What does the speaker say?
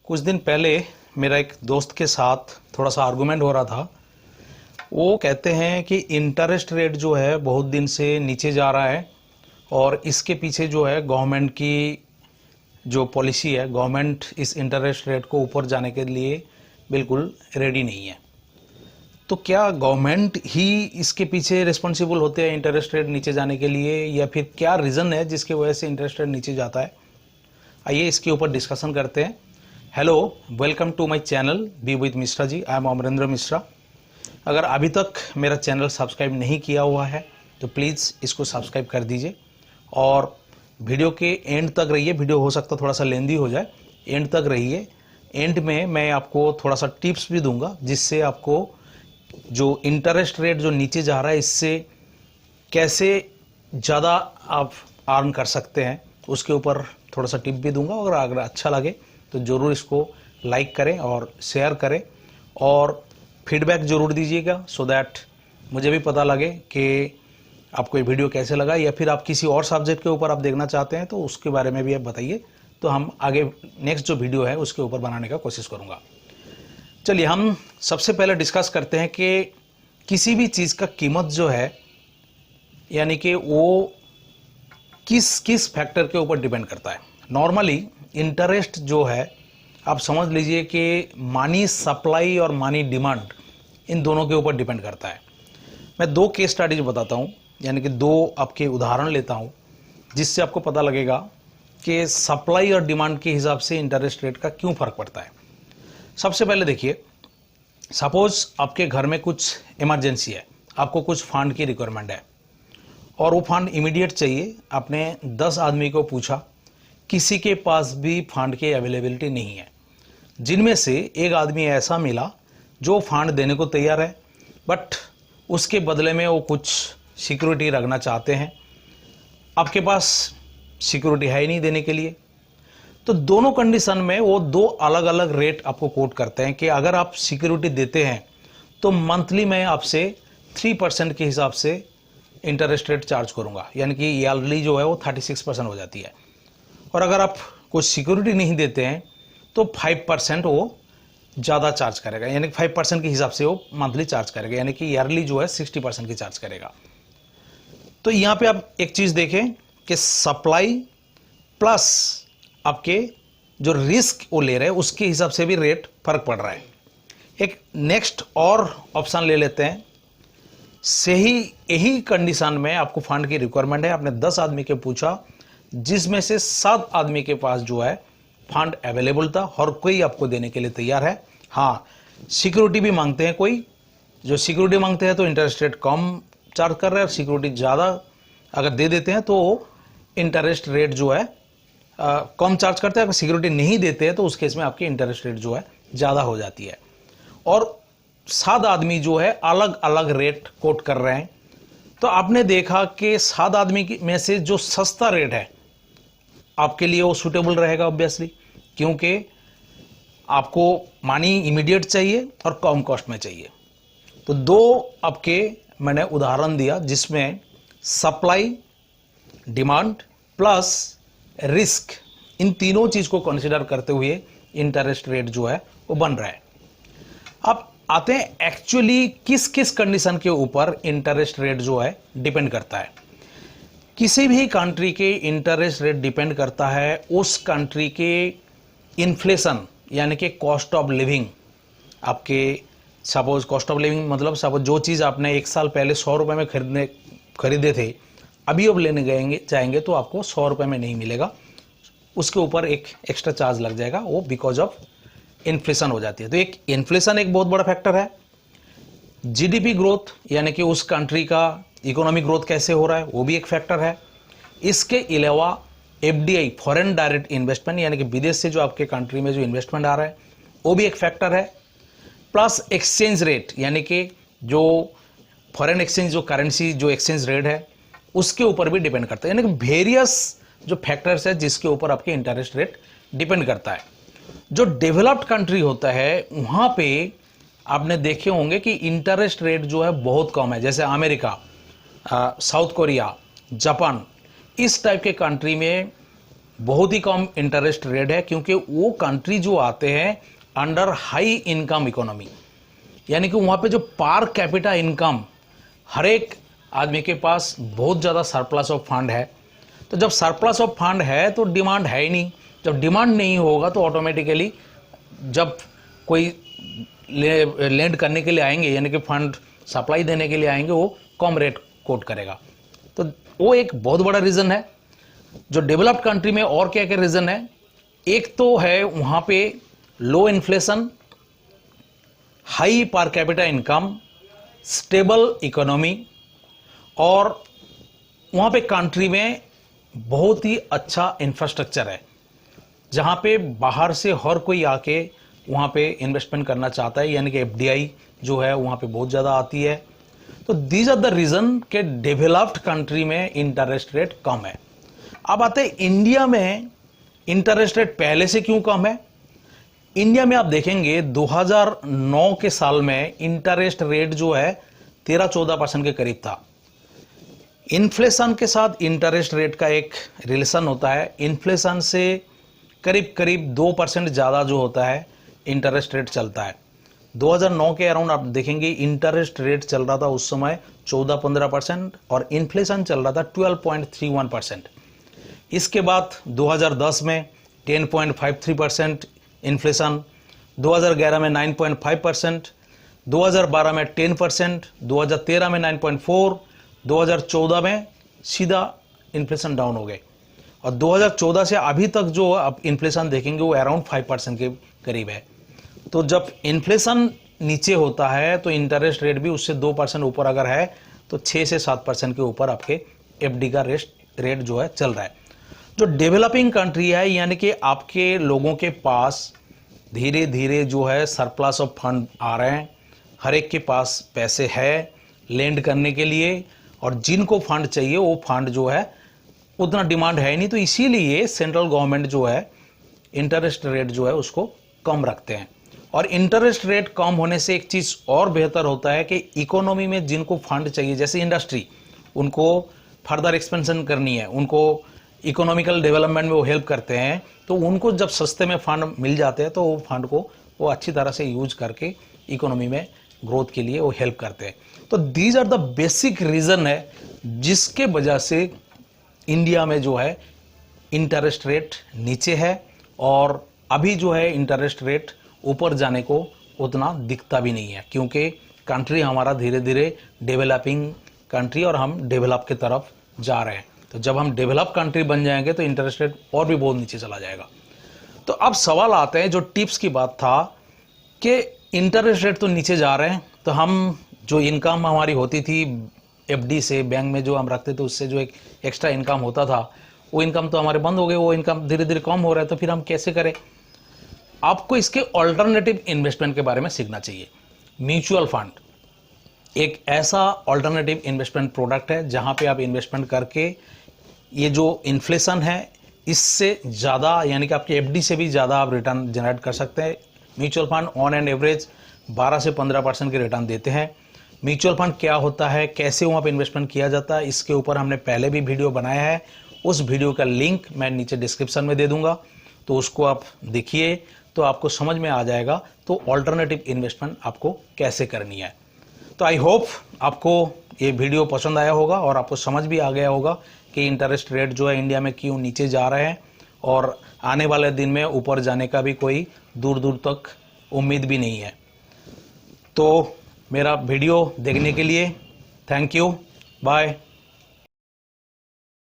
कुछ दिन पहले मेरा एक दोस्त के साथ थोड़ा सा आर्गुमेंट हो रहा था। वो कहते हैं कि इंटरेस्ट रेट जो है बहुत दिन से नीचे जा रहा है और इसके पीछे जो है गवर्नमेंट की जो पॉलिसी है, गवर्नमेंट इस इंटरेस्ट रेट को ऊपर जाने के लिए बिल्कुल रेडी नहीं है। तो क्या गवर्नमेंट ही इसके पीछे रिस्पॉन्सिबल होते हैं इंटरेस्ट रेट नीचे जाने के लिए, या फिर क्या रीज़न है जिसकी वजह से इंटरेस्ट रेट नीचे जाता है? आइए इसके ऊपर डिस्कशन करते हैं। Hello, welcome to my channel be with Mishra ji. I am Amarendra Mishra. अगर अभी तक मेरा चैनल सब्सक्राइब नहीं किया हुआ है तो प्लीज़ इसको सब्सक्राइब कर दीजिए और वीडियो के एंड तक रहिए। वीडियो हो सकता थोड़ा सा लेंदी हो जाए, एंड तक रहिए। एंड में मैं आपको थोड़ा सा टिप्स भी दूंगा जिससे आपको जो इंटरेस्ट रेट जो नीचे जा रहा है इससे कैसे ज़्यादा आप अर्न कर सकते हैं, उसके ऊपर थोड़ा सा टिप भी दूंगा। और अगर अच्छा लगे तो ज़रूर इसको लाइक करें और शेयर करें और फीडबैक ज़रूर दीजिएगा, सो दैट मुझे भी पता लगे कि आपको ये वीडियो कैसे लगा, या फिर आप किसी और सब्जेक्ट के ऊपर आप देखना चाहते हैं तो उसके बारे में भी आप बताइए, तो हम आगे नेक्स्ट जो वीडियो है उसके ऊपर बनाने का कोशिश करूँगा। चलिए हम सबसे पहले डिस्कस करते हैं कि किसी भी चीज़ का कीमत जो है, यानी कि वो किस किस फैक्टर के ऊपर डिपेंड करता है। नॉर्मली इंटरेस्ट जो है, आप समझ लीजिए कि मनी सप्लाई और मनी डिमांड, इन दोनों के ऊपर डिपेंड करता है। मैं दो केस स्टडीज बताता हूँ, यानी कि दो आपके उदाहरण लेता हूँ जिससे आपको पता लगेगा कि सप्लाई और डिमांड के हिसाब से इंटरेस्ट रेट का क्यों फ़र्क पड़ता है। सबसे पहले देखिए, सपोज आपके घर में कुछ इमरजेंसी है, आपको कुछ फंड की रिक्वायरमेंट है और वो फंड इमीडिएट चाहिए। आपने 10 आदमी को पूछा, किसी के पास भी फंड की अवेलेबिलिटी नहीं है। जिनमें से एक आदमी ऐसा मिला जो फंड देने को तैयार है, बट उसके बदले में वो कुछ सिक्योरिटी रखना चाहते हैं। आपके पास सिक्योरिटी है ही नहीं देने के लिए। तो दोनों कंडीशन में वो दो अलग अलग रेट आपको कोट करते हैं कि अगर आप सिक्योरिटी देते हैं तो मंथली मैं आपसे 3% के हिसाब से इंटरेस्ट रेट चार्ज करूंगा, यानी कि ईयरली जो है वो 36% हो जाती है। और अगर आप कुछ सिक्योरिटी नहीं देते हैं तो 5% वो ज़्यादा चार्ज करेगा, यानी कि 5% के हिसाब से वो मंथली चार्ज करेगा, यानी कि ईयरली जो है 60% की चार्ज करेगा। तो यहाँ पे आप एक चीज़ देखें कि सप्लाई प्लस आपके जो रिस्क वो ले रहे हैं उसके हिसाब से भी रेट फर्क पड़ रहा है। एक नेक्स्ट और ऑप्शन ले लेते हैं। सही यही कंडीशन में आपको फंड की रिक्वायरमेंट है, आपने 10 आदमी के पूछा, जिसमें से 7 आदमी के पास जो है फंड अवेलेबल था और कोई आपको देने के लिए तैयार है। हाँ, सिक्योरिटी भी मांगते हैं कोई, जो सिक्योरिटी मांगते हैं तो इंटरेस्ट रेट कम चार्ज कर रहे हैं, और सिक्योरिटी ज़्यादा अगर दे देते हैं तो इंटरेस्ट रेट जो है कम चार्ज करते हैं। अगर सिक्योरिटी नहीं देते हैं तो उस केस में आपकी इंटरेस्ट रेट जो है ज़्यादा हो जाती है। और 7 आदमी जो है अलग अलग रेट कोट कर रहे हैं। तो आपने देखा कि 7 आदमी में से जो सस्ता रेट है आपके लिए वो सूटेबल रहेगा ऑब्वियसली, क्योंकि आपको मनी इमीडिएट चाहिए और कम कॉस्ट में चाहिए। तो दो आपके मैंने उदाहरण दिया जिसमें सप्लाई, डिमांड प्लस रिस्क, इन तीनों चीज को कंसीडर करते हुए इंटरेस्ट रेट जो है वो बन रहा है। अब आते हैं एक्चुअली किस किस कंडीशन के ऊपर इंटरेस्ट रेट जो है डिपेंड करता है। किसी भी कंट्री के इंटरेस्ट रेट डिपेंड करता है उस कंट्री के इन्फ्लेशन, यानी कि कॉस्ट ऑफ लिविंग। आपके सपोज कॉस्ट ऑफ लिविंग मतलब सपोज जो चीज़ आपने एक साल पहले 100 रुपये में खरीदे थे, अभी अब लेने जाएंगे तो आपको 100 रुपये में नहीं मिलेगा, उसके ऊपर एक एक्स्ट्रा चार्ज लग जाएगा, वो बिकॉज ऑफ इन्फ्लेशन हो जाती है। तो एक इन्फ्लेशन एक बहुत बड़ा फैक्टर है। जीडीपी ग्रोथ, यानी कि उस कंट्री का इकोनॉमिक ग्रोथ कैसे हो रहा है, वो भी एक फैक्टर है। इसके अलावा एफडीआई, फॉरेन डायरेक्ट इन्वेस्टमेंट, यानी कि विदेश से जो आपके कंट्री में जो इन्वेस्टमेंट आ रहा है वो भी एक फैक्टर है। प्लस एक्सचेंज रेट, यानी कि जो फॉरेन एक्सचेंज जो करेंसी जो एक्सचेंज रेट है उसके ऊपर भी डिपेंड करता है। यानी कि वेरियस जो फैक्टर्स है जिसके ऊपर आपके इंटरेस्ट रेट डिपेंड करता है। जो डेवलप्ड कंट्री होता है वहां पे आपने देखे होंगे कि इंटरेस्ट रेट जो है बहुत कम है, जैसे अमेरिका, साउथ कोरिया, जापान, इस टाइप के कंट्री में बहुत ही कम इंटरेस्ट रेट है, क्योंकि वो कंट्री जो आते हैं अंडर हाई इनकम इकोनॉमी, यानी कि वहाँ पे जो पर कैपिटा इनकम हर एक आदमी के पास बहुत ज़्यादा सरप्लस ऑफ फंड है। तो जब सरप्लस ऑफ फंड है तो डिमांड है ही नहीं, जब डिमांड नहीं होगा तो ऑटोमेटिकली जब कोई लेंड करने के लिए आएंगे, यानी कि फंड सप्लाई देने के लिए आएंगे, वो कम रेट कोट करेगा। तो वो एक बहुत बड़ा रीज़न है। जो डेवलप्ड कंट्री में और क्या क्या रीज़न है, एक तो है वहाँ पे low inflation, high per capita income, stable economy, और वहाँ पे कंट्री में बहुत ही अच्छा इंफ्रास्ट्रक्चर है, जहाँ पे बाहर से हर कोई आके वहाँ पे इन्वेस्टमेंट करना चाहता है, यानी कि एफडीआई जो है वहाँ पे बहुत ज़्यादा आती है। तो दीज आर द रीज़न के डेवलप्ड कंट्री में इंटरेस्ट रेट कम है। अब आते हैं इंडिया में, इंटरेस्ट रेट पहले से क्यों कम है। इंडिया में आप देखेंगे 2009 के साल में इंटरेस्ट रेट जो है 13-14% के करीब था। इन्फ्लेशन के साथ इंटरेस्ट रेट का एक रिलेशन होता है, इन्फ्लेशन से करीब करीब 2% ज़्यादा जो होता है इंटरेस्ट रेट चलता है। 2009 के अराउंड आप देखेंगे इंटरेस्ट रेट चल रहा था उस समय 14-15% और इन्फ्लेशन चल रहा था 12.31%। इसके बाद 2010 में 10.53% इन्फ्लेशन, 2011 में 9.5%, 2012 में 10%, 2013 में 9.4%, 2014 में सीधा इन्फ्लेशन डाउन हो गए, और 2014 से अभी तक जो आप इन्फ्लेशन देखेंगे वो अराउंड 5% के करीब है। तो जब इन्फ्लेशन नीचे होता है तो इंटरेस्ट रेट भी उससे 2% ऊपर अगर है तो 6 से 7% के ऊपर आपके एफडी का रेट जो है चल रहा है। जो डेवलपिंग कंट्री है, यानी कि आपके लोगों के पास धीरे धीरे जो है सरप्लस ऑफ फंड आ रहे हैं, हर एक के पास पैसे है लेंड करने के लिए, और जिनको फंड चाहिए वो फंड जो है उतना डिमांड है नहीं, तो इसीलिए सेंट्रल गवर्नमेंट जो है इंटरेस्ट रेट जो है उसको कम रखते हैं। और इंटरेस्ट रेट कम होने से एक चीज़ और बेहतर होता है कि इकोनॉमी में जिनको फंड चाहिए, जैसे इंडस्ट्री, उनको फर्दर एक्सपेंशन करनी है, उनको इकोनॉमिकल डेवलपमेंट में वो हेल्प करते हैं, तो उनको जब सस्ते में फंड मिल जाते हैं तो वो फंड को वो अच्छी तरह से यूज करके इकोनॉमी में ग्रोथ के लिए वो हेल्प करते हैं। तो these are the basic reason है जिसके वजह से इंडिया में जो है इंटरेस्ट रेट नीचे है, और अभी जो है इंटरेस्ट रेट ऊपर जाने को उतना दिखता भी नहीं है, क्योंकि कंट्री हमारा धीरे धीरे डेवलपिंग कंट्री और हम डेवलप की तरफ जा रहे हैं। तो जब हम डेवलप कंट्री बन जाएंगे तो इंटरेस्ट रेट और भी बहुत नीचे चला जाएगा। तो अब सवाल आते हैं, जो टिप्स की बात था कि इंटरेस्ट रेट तो नीचे जा रहे हैं, तो हम जो इनकम हमारी होती थी एफडी से, बैंक में जो हम रखते थे उससे जो एक एक्स्ट्रा इनकम होता था, वो इनकम तो हमारे बंद हो गए, वो इनकम धीरे धीरे कम हो रहा है, तो फिर हम कैसे करें। आपको इसके ऑल्टरनेटिव इन्वेस्टमेंट के बारे में सीखना चाहिए। म्यूचुअल फंड एक ऐसा ऑल्टरनेटिव इन्वेस्टमेंट प्रोडक्ट है जहां पे आप इन्वेस्टमेंट करके ये जो इन्फ्लेशन है इससे ज़्यादा, यानी कि आपके एफडी से भी ज़्यादा आप रिटर्न जनरेट कर सकते हैं। Mutual fund on and average 12 से 15% के रिटर्न देते हैं। म्यूचुअल फंड क्या होता है, कैसे वहाँ पे इन्वेस्टमेंट किया जाता है, इसके ऊपर हमने पहले भी वीडियो बनाया है। उस वीडियो का लिंक मैं नीचे डिस्क्रिप्शन में दे दूंगा, तो उसको आप देखिए तो आपको समझ में आ जाएगा तो ऑल्टरनेटिव इन्वेस्टमेंट आपको कैसे करनी है। तो आई होप आपको ये वीडियो पसंद आया होगा और आपको समझ भी आ गया होगा कि इंटरेस्ट रेट जो है इंडिया में क्यों नीचे जा रहे हैं, और आने वाले दिन में ऊपर जाने का भी कोई दूर दूर तक उम्मीद भी नहीं है। तो मेरा वीडियो देखने के लिए थैंक यू, बाय।